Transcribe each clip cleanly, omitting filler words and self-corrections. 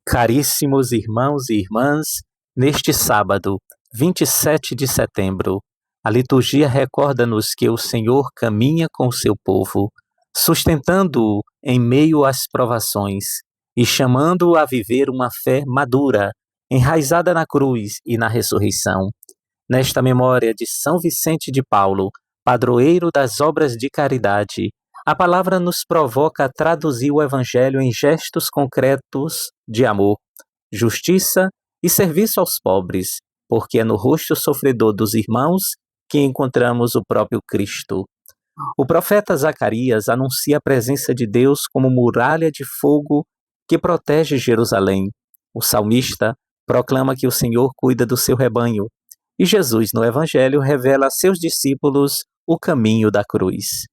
Caríssimos irmãos e irmãs, neste sábado, 27 de setembro, a liturgia recorda-nos que o Senhor caminha com o seu povo, sustentando-o em meio às provações e chamando-o a viver uma fé madura, enraizada na cruz e na ressurreição. Nesta memória de São Vicente de Paulo, padroeiro das obras de caridade, a palavra nos provoca a traduzir o Evangelho em gestos concretos de amor, justiça e serviço aos pobres, porque é no rosto sofredor dos irmãos que encontramos o próprio Cristo. O profeta Zacarias anuncia a presença de Deus como muralha de fogo que protege Jerusalém. O salmista proclama que o Senhor cuida do seu rebanho. E Jesus, no Evangelho, revela a seus discípulos o caminho da cruz.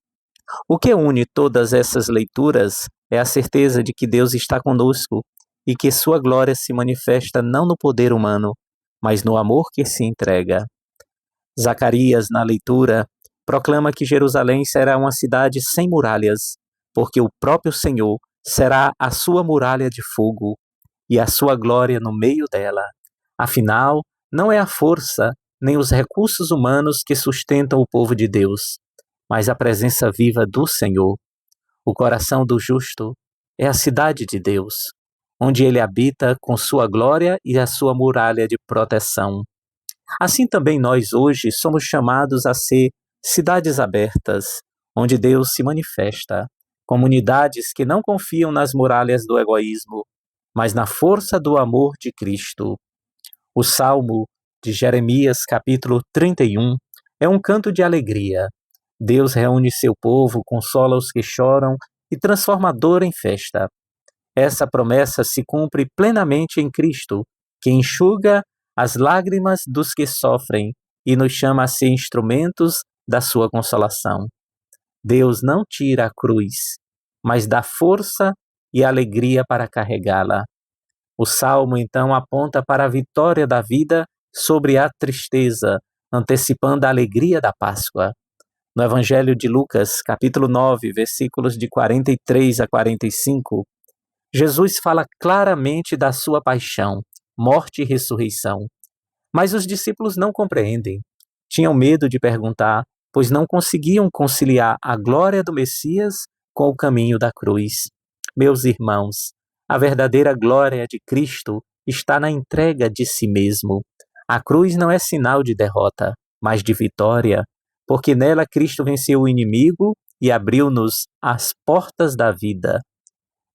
O que une todas essas leituras é a certeza de que Deus está conosco e que sua glória se manifesta não no poder humano, mas no amor que se entrega. Zacarias, na leitura, proclama que Jerusalém será uma cidade sem muralhas, porque o próprio Senhor será a sua muralha de fogo e a sua glória no meio dela. Afinal, não é a força nem os recursos humanos que sustentam o povo de Deus, mas a presença viva do Senhor. O coração do justo é a cidade de Deus, onde ele habita com sua glória e a sua muralha de proteção. Assim também nós hoje somos chamados a ser cidades abertas, onde Deus se manifesta, comunidades que não confiam nas muralhas do egoísmo, mas na força do amor de Cristo. O Salmo de Jeremias, capítulo 31, é um canto de alegria. Deus reúne seu povo, consola os que choram e transforma a dor em festa. Essa promessa se cumpre plenamente em Cristo, que enxuga as lágrimas dos que sofrem e nos chama a ser instrumentos da sua consolação. Deus não tira a cruz, mas dá força e alegria para carregá-la. O Salmo, então, aponta para a vitória da vida sobre a tristeza, antecipando a alegria da Páscoa. No Evangelho de Lucas, capítulo 9, versículos de 43 a 45, Jesus fala claramente da sua paixão, morte e ressurreição. Mas os discípulos não compreendem. Tinham medo de perguntar, pois não conseguiam conciliar a glória do Messias com o caminho da cruz. Meus irmãos, a verdadeira glória de Cristo está na entrega de si mesmo. A cruz não é sinal de derrota, mas de vitória, porque nela Cristo venceu o inimigo e abriu-nos as portas da vida.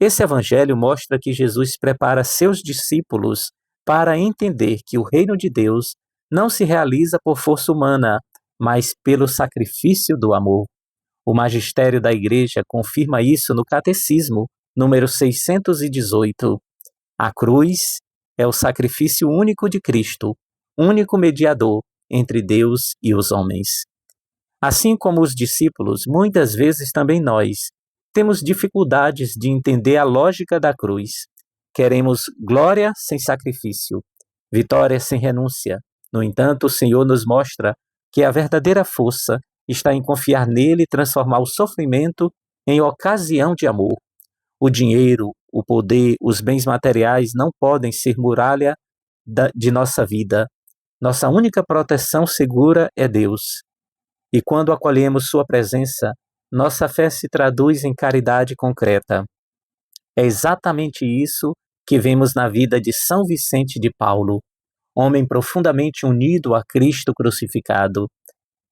Esse evangelho mostra que Jesus prepara seus discípulos para entender que o reino de Deus não se realiza por força humana, mas pelo sacrifício do amor. O magistério da Igreja confirma isso no Catecismo, número 618. A cruz é o sacrifício único de Cristo, único mediador entre Deus e os homens. Assim como os discípulos, muitas vezes também nós temos dificuldades de entender a lógica da cruz. Queremos glória sem sacrifício, vitória sem renúncia. No entanto, o Senhor nos mostra que a verdadeira força está em confiar nele e transformar o sofrimento em ocasião de amor. O dinheiro, o poder, os bens materiais não podem ser muralha de nossa vida. Nossa única proteção segura é Deus. E quando acolhemos sua presença, nossa fé se traduz em caridade concreta. É exatamente isso que vemos na vida de São Vicente de Paulo, homem profundamente unido a Cristo crucificado.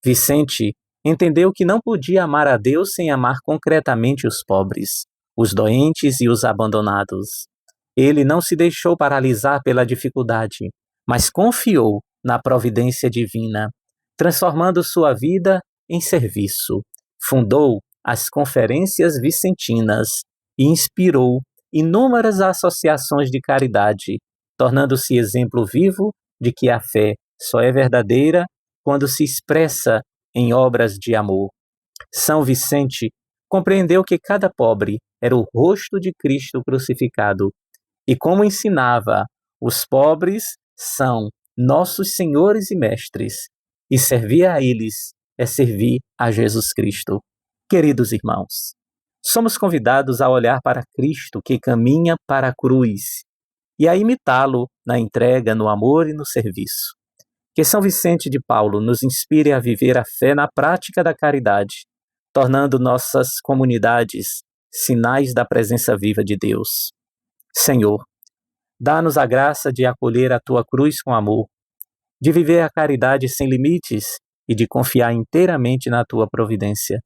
Vicente entendeu que não podia amar a Deus sem amar concretamente os pobres, os doentes e os abandonados. Ele não se deixou paralisar pela dificuldade, mas confiou na providência divina, transformando sua vida em serviço. Fundou as Conferências Vicentinas e inspirou inúmeras associações de caridade, tornando-se exemplo vivo de que a fé só é verdadeira quando se expressa em obras de amor. São Vicente compreendeu que cada pobre era o rosto de Cristo crucificado e, como ensinava, os pobres são nossos senhores e mestres, e servir a eles é servir a Jesus Cristo. Queridos irmãos, somos convidados a olhar para Cristo que caminha para a cruz e a imitá-lo na entrega, no amor e no serviço. Que São Vicente de Paulo nos inspire a viver a fé na prática da caridade, tornando nossas comunidades sinais da presença viva de Deus. Senhor, dá-nos a graça de acolher a tua cruz com amor, de viver a caridade sem limites e de confiar inteiramente na tua providência.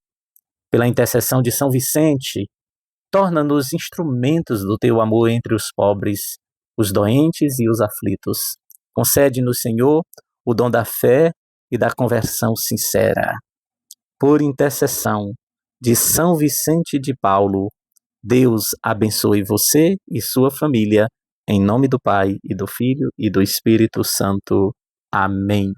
Pela intercessão de São Vicente, torna-nos instrumentos do teu amor entre os pobres, os doentes e os aflitos. Concede-nos, Senhor, o dom da fé e da conversão sincera. Por intercessão de São Vicente de Paulo, Deus abençoe você e sua família, em nome do Pai, e do Filho, e do Espírito Santo. Amém.